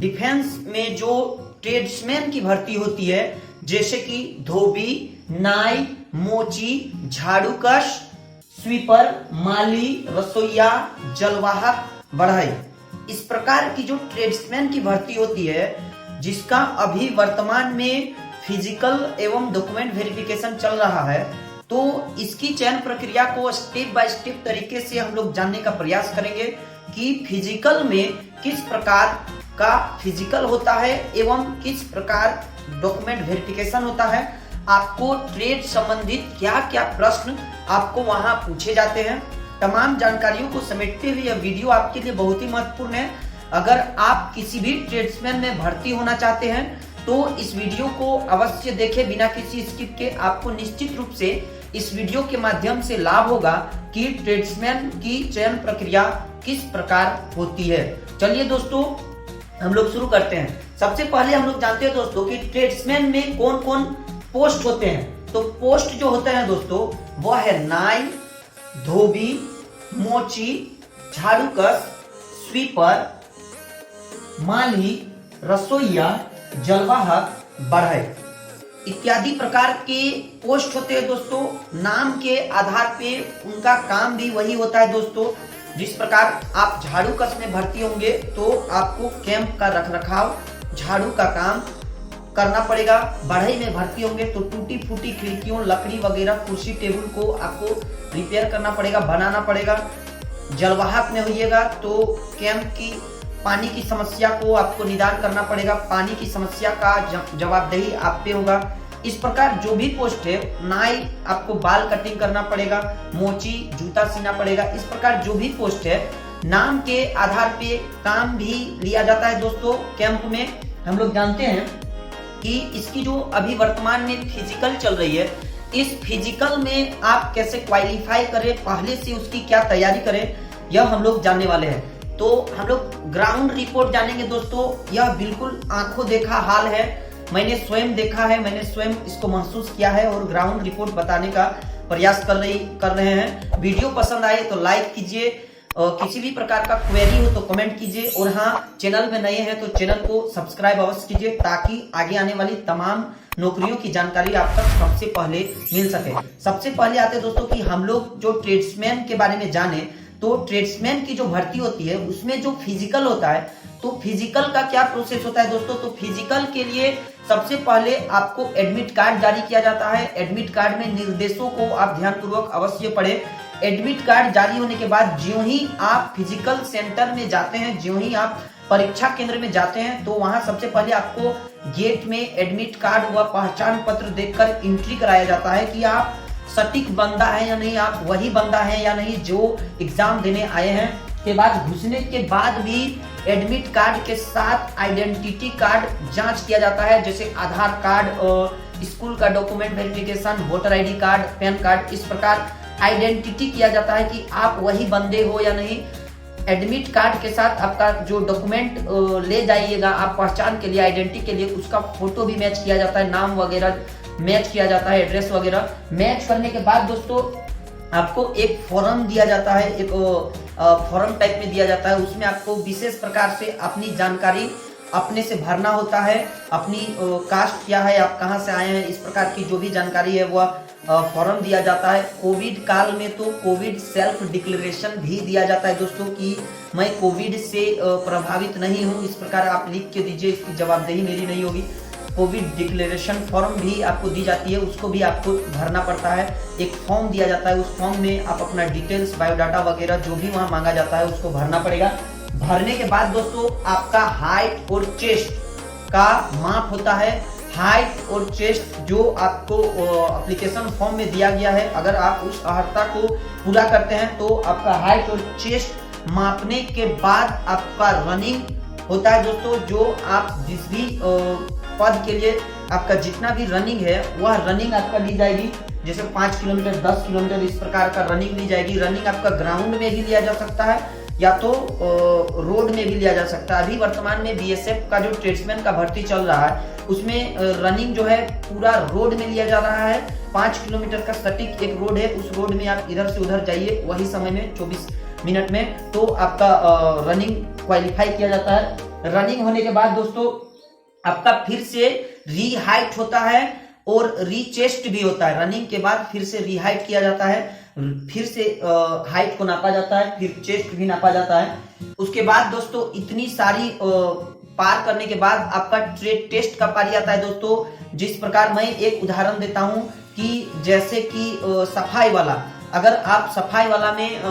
Defence में जो tradesman की भर्ती होती है, जैसे कि धोबी, नाई, मोची, झाड़ूकश, स्वीपर, माली, रसोईया, जलवाहक, बढ़ई, इस प्रकार की जो ट्रेड्समैन की भर्ती होती है, जिसका अभी वर्तमान में फिजिकल एवं डॉक्यूमेंट वेरिफिकेशन चल रहा है, तो इसकी चयन प्रक्रिया को स्टेप बाय स्टेप तरीके से हम लोग जानने का प्रयास करेंगे कि फिजिकल में किस प्रकार का फिजिकल होता है एवं किस प्रकार डॉक्यूमेंट वेरिफिकेशन होता है। आपको ट्रेड संबंधित क्या क्या प्रश्न आपको वहां पूछे जाते हैं, तमाम जानकारियों को समेटते हुए यह वीडियो आपके लिए बहुत ही महत्वपूर्ण है। अगर आप किसी भी ट्रेड्समैन में भर्ती होना चाहते हैं तो इस वीडियो को अवश्य देखें बिना किसी स्किप के। आपको निश्चित रूप से इस वीडियो के माध्यम से लाभ होगा कि ट्रेड्समैन की चयन प्रक्रिया किस प्रकार होती है। चलिए दोस्तों, हम लोग शुरू करते हैं। सबसे पहले हम लोग जानते हैं दोस्तों कि ट्रेड्समैन में कौन कौन पोस्ट होते हैं। तो पोस्ट जो होते हैं दोस्तों वह है नाई, धोबी, मोची, झाड़ूकश, स्वीपर, माली, रसोईया, जलवाहक, बढ़ई इत्यादि प्रकार के पोस्ट होते हैं दोस्तों। नाम के आधार पे उनका काम भी वही होता है दोस्तों। जिस प्रकार आप झाड़ूकश में भर्ती होंगे तो आपको कैंप का रखरखाव, झाड़ू का काम करना पड़ेगा। बढ़ई में भर्ती होंगे तो टूटी फूटी खिड़कियों, लकड़ी वगैरह, कुर्सी टेबल को आपको रिपेयर करना पड़ेगा, बनाना पड़ेगा। जलवाहक में होइएगा तो कैंप की पानी की समस्या को आपको निदान करना पड़ेगा, पानी की समस्या का जवाबदेही आप पे होगा। इस प्रकार जो भी पोस्ट है, नाई आपको बाल कटिंग करना पड़ेगा, मोची जूता सीना पड़ेगा। इस प्रकार जो भी पोस्ट है, नाम के आधार पे काम भी लिया जाता है दोस्तों। कैंप में हम लोग जानते हैं कि इसकी जो अभी वर्तमान में फिजिकल चल रही है, इस फिजिकल में आप कैसे क्वालिफाई करें, पहले से उसकी क्या तैयारी करें, यह हम लोग जानने वाले हैं। तो हम लोग ग्राउंड रिपोर्ट जानेंगे दोस्तों। यह बिल्कुल आंखों देखा हाल है, मैंने स्वयं देखा है, मैंने स्वयं इसको महसूस किया है और ग्राउंड रिपोर्ट बताने का प्रयास कर रहे हैं। वीडियो पसंद आए तो लाइक कीजिए, किसी भी प्रकार का क्वेरी हो तो कमेंट कीजिए, और हाँ, चैनल में नए हैं तो चैनल को सब्सक्राइब अवश्य कीजिए ताकि आगे आने वाली तमाम नौकरियों की जानकारी आप तक सबसे पहले मिल सके। सबसे पहले आते हैं दोस्तों कि हम लोग जो ट्रेड्समैन के बारे में जाने, तो ट्रेड्समैन की जो भर्ती होती है उसमें जो फिजिकल होता है, तो फिजिकल का क्या प्रोसेस होता है दोस्तों। तो फिजिकल के लिए सबसे पहले आपको एडमिट कार्ड जारी किया जाता है। एडमिट कार्ड में निर्देशों को आप ध्यानपूर्वक अवश्य पढ़ें। एडमिट कार्ड जारी होने के बाद ज्यों ही आप फिजिकल सेंटर में जाते हैं, ज्यों ही आप परीक्षा केंद्र में जाते हैं, तो वहां सबसे पहले आपको गेट में एडमिट कार्ड व पहचान पत्र देखकर एंट्री कराया जाता है कि आप सटीक बंदा है या नहीं, आप वही बंदा है या नहीं जो एग्जाम देने आए हैं। के बाद घुसने के बाद भी एडमिट कार्ड के साथ आइडेंटिटी कार्ड जांच किया जाता है, जैसे आधार कार्ड, स्कूल का document verification, voter ID card, pan card. इस प्रकार आइडेंटिटी किया जाता है कि आप वही बंदे हो या नहीं। एडमिट कार्ड के साथ आपका जो डॉक्यूमेंट ले जाइएगा आप पहचान के लिए, आइडेंटिटी के लिए, उसका फोटो भी मैच किया जाता है, नाम वगैरह मैच किया जाता है, एड्रेस वगैरह मैच करने के बाद दोस्तों आपको एक फॉर्म दिया जाता है, एक फॉर्म टाइप में दिया जाता है। उसमें आपको विशेष प्रकार से अपनी जानकारी अपने से भरना होता है, अपनी कास्ट क्या है, आप कहां से आए हैं, इस प्रकार की जो भी जानकारी है वह फॉर्म दिया जाता है। कोविड काल में तो कोविड सेल्फ डिक्लेरेशन भी दिया जाता है दोस्तों कि मैं कोविड से प्रभावित नहीं हूं, इस प्रकार आप लिख के दीजिए, इसकी जवाबदेही मेरी नहीं होगी। कोविड डिक्लेरेशन फॉर्म भी आपको दी जाती है, उसको भी आपको भरना पड़ता है। एक फॉर्म दिया जाता है, उस फॉर्म में आप अपना डिटेल्स, बायोडाटा वगैरह जो भी वहां मांगा जाता है उसको भरना पड़ेगा। भरने के बाद दोस्तों आपका हाइट और चेस्ट का माप होता है। हाइट और चेस्ट जो आपको एप्लीकेशन फॉर्म में दिया गया है, अगर आप उस अर्हता को पूरा करते हैं तो आपका हाइट और चेस्ट मापने के बाद आपका रनिंग होता है दोस्तों। जो आप जिस भी पद के लिए आपका जितना भी रनिंग है वह रनिंग आपका ली जाएगी, जैसे 5 किलोमीटर, 10 किलोमीटर, इस प्रकार का रनिंग ली जाएगी। रनिंग आपका ग्राउंड में भी लिया जा सकता है या तो रोड में भी लिया जा सकता है। अभी वर्तमान में बीएसएफ का जो ट्रेड्समैन का भर्ती चल रहा है उसमें रनिंग जो है पूरा रोड में लिया जा रहा है। 5 किलोमीटर का सटीक एक रोड है, उस रोड में आप इधर से उधर जाइए, वही समय में 24 मिनट में तो आपका रनिंग क्वालिफाई किया जाता है। रनिंग होने के बाद दोस्तों आपका फिर से री हाइट होता है और री चेस्ट भी होता है। रनिंग के बाद फिर से री हाइट किया जाता है, फिर से हाइट को नापा जाता है, फिर चेस्ट भी नापा जाता है। उसके बाद दोस्तों इतनी सारी पार करने के बाद आपका ट्रेड टेस्ट का पारी आता है दोस्तों। जिस प्रकार मैं एक उदाहरण देता हूं कि जैसे कि सफाई वाला, अगर आप सफाई वाला में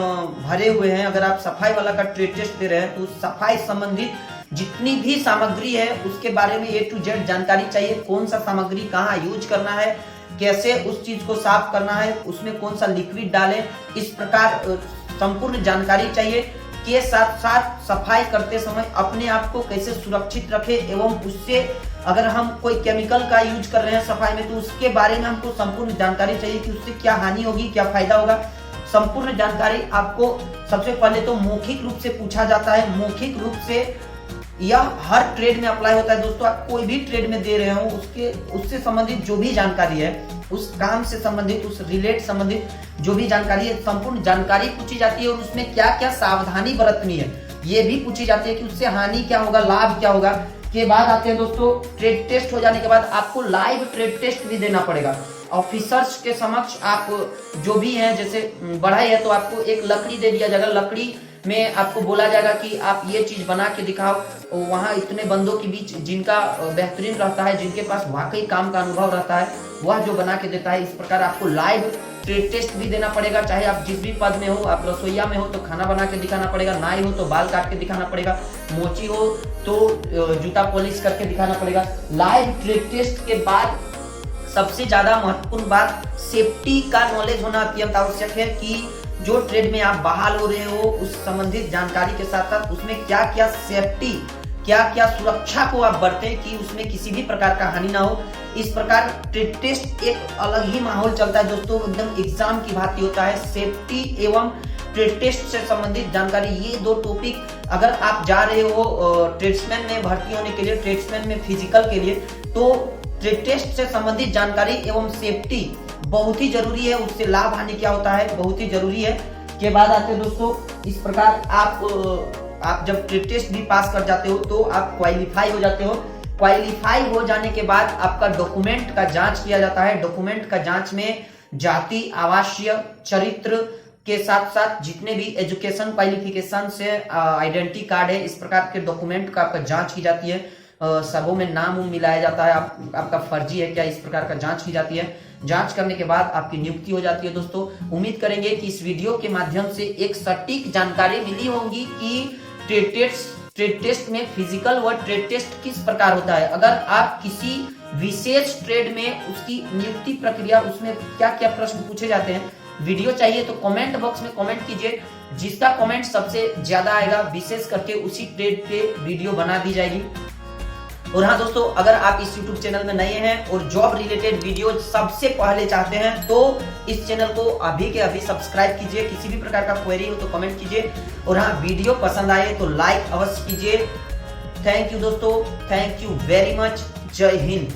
भरे हुए हैं, अगर आप सफाई वाला का ट्रेड टेस्ट दे रहे हैं तो सफाई संबंधित जितनी भी सामग्री है उसके बारे में A to Z जानकारी चाहिए। कौन सा सामग्री कहाँ यूज करना है, कैसे उस चीज को साफ करना है, उसमें कौन सा लिक्विड डालें, इस प्रकार संपूर्ण जानकारी चाहिए। के साथ साथ सफाई करते समय अपने आप को कैसे सुरक्षित रखें एवं उससे अगर हम कोई केमिकल का यूज कर रहे हैं सफाई में तो उसके बारे में हमको संपूर्ण जानकारी चाहिए कि उससे क्या हानि होगी, क्या फायदा होगा। संपूर्ण जानकारी आपको सबसे पहले तो मौखिक रूप से पूछा जाता है। मौखिक रूप से यह हर ट्रेड में अप्लाई होता है दोस्तों। आप कोई भी ट्रेड में दे रहे हो उससे संबंधित जो भी जानकारी है, उस काम से संबंधित, उस रिलेट संबंधित जो भी जानकारी है, संपूर्ण जानकारी पूछी जाती है और उसमें क्या क्या सावधानी बरतनी है ये भी पूछी जाती है कि उससे हानि क्या होगा, लाभ क्या होगा। के बाद आते हैं दोस्तों ट्रेड टेस्ट हो जाने के बाद आपको लाइव ट्रेड टेस्ट भी देना पड़ेगा। ऑफिसर्स के समक्ष आप जो भी हैं, जैसे बढ़ाई है तो आपको एक लकड़ी दे दिया जाएगा, लकड़ी में आपको बोला जाएगा कि आप ये चीज बना के दिखाओ। वहां इतने बंदों के बीच जिनका बेहतरीन रहता है, जिनके पास वाकई काम का अनुभव रहता है, वह जो बना के देता है। इस प्रकार आपको लाइव ट्रेड टेस्ट भी देना पड़ेगा। चाहे आप जिस भी पद में हो, आप रसोईया में हो तो खाना बना के दिखाना पड़ेगा, नाई हो तो बाल काट के दिखाना पड़ेगा, मोची हो तो जूता पॉलिश करके दिखाना पड़ेगा। लाइव ट्रेड टेस्ट के बाद सबसे ज्यादा महत्वपूर्ण बात सेफ्टी का नॉलेज होना अत्यंत आवश्यक है कि जो ट्रेड में आप बहाल हो रहे हो उस संबंधित जानकारी के साथ साथ उसमें क्या क्या सेफ्टी, क्या क्या सुरक्षा को आप बरतें कि उसमें किसी भी प्रकार का हानि ना हो। इस प्रकार ट्रेड टेस्ट एक अलग ही माहौल चलता है दोस्तों, एकदम एग्जाम की भांति होता है। सेफ्टी एवं ट्रेड टेस्ट से संबंधित जानकारी, ये दो टॉपिक अगर आप जा रहे हो ट्रेड्समैन में भर्ती होने के लिए, ट्रेड्समैन में फिजिकल के लिए, तो ट्रेड टेस्ट से संबंधित जानकारी एवं सेफ्टी बहुत ही जरूरी है। उससे लाभ हानि क्या होता है बहुत ही जरूरी है। के बाद आते हैं दोस्तों इस प्रकार आप जब ट्रेड टेस्ट भी पास कर जाते हो तो आप क्वालिफाई हो जाते हो। क्वालिफाई हो जाने के बाद आपका डॉक्यूमेंट का जांच किया जाता है। डॉक्यूमेंट का जांच में जाति, आवासीय, चरित्र के साथ साथ जितने भी एजुकेशन क्वालिफिकेशन से आइडेंटिटी कार्ड है, इस प्रकार के डॉक्यूमेंट का आपका जांच की जाती है। सबों में नाम मिलाया जाता है, आपका फर्जी है क्या, इस प्रकार का जांच की जाती है। जांच करने के बाद आपकी नियुक्ति हो जाती है। दोस्तों उम्मीद करेंगे कि इस वीडियो के माध्यम से एक सटीक जानकारी मिली होगी कि ट्रेड टेस्ट में फिजिकल व ट्रेड टेस्ट किस प्रकार होता है। अगर आप किसी विशेष ट्रेड में उसकी नियुक्ति प्रक्रिया, उसमें क्या क्या प्रश्न पूछे जाते हैं, वीडियो चाहिए तो कमेंट बॉक्स में कमेंट कीजिए। जिसका कमेंट सबसे ज्यादा आएगा विशेष करके उसी ट्रेड पे वीडियो बना दी जाएगी। और हाँ दोस्तों, अगर आप इस YouTube चैनल में नए हैं और जॉब रिलेटेड वीडियो सबसे पहले चाहते हैं तो इस चैनल को अभी के अभी सब्सक्राइब कीजिए। किसी भी प्रकार का क्वेरी हो तो कमेंट कीजिए और हाँ वीडियो पसंद आए तो लाइक अवश्य कीजिए। थैंक यू दोस्तों, थैंक यू वेरी मच। जय हिंद।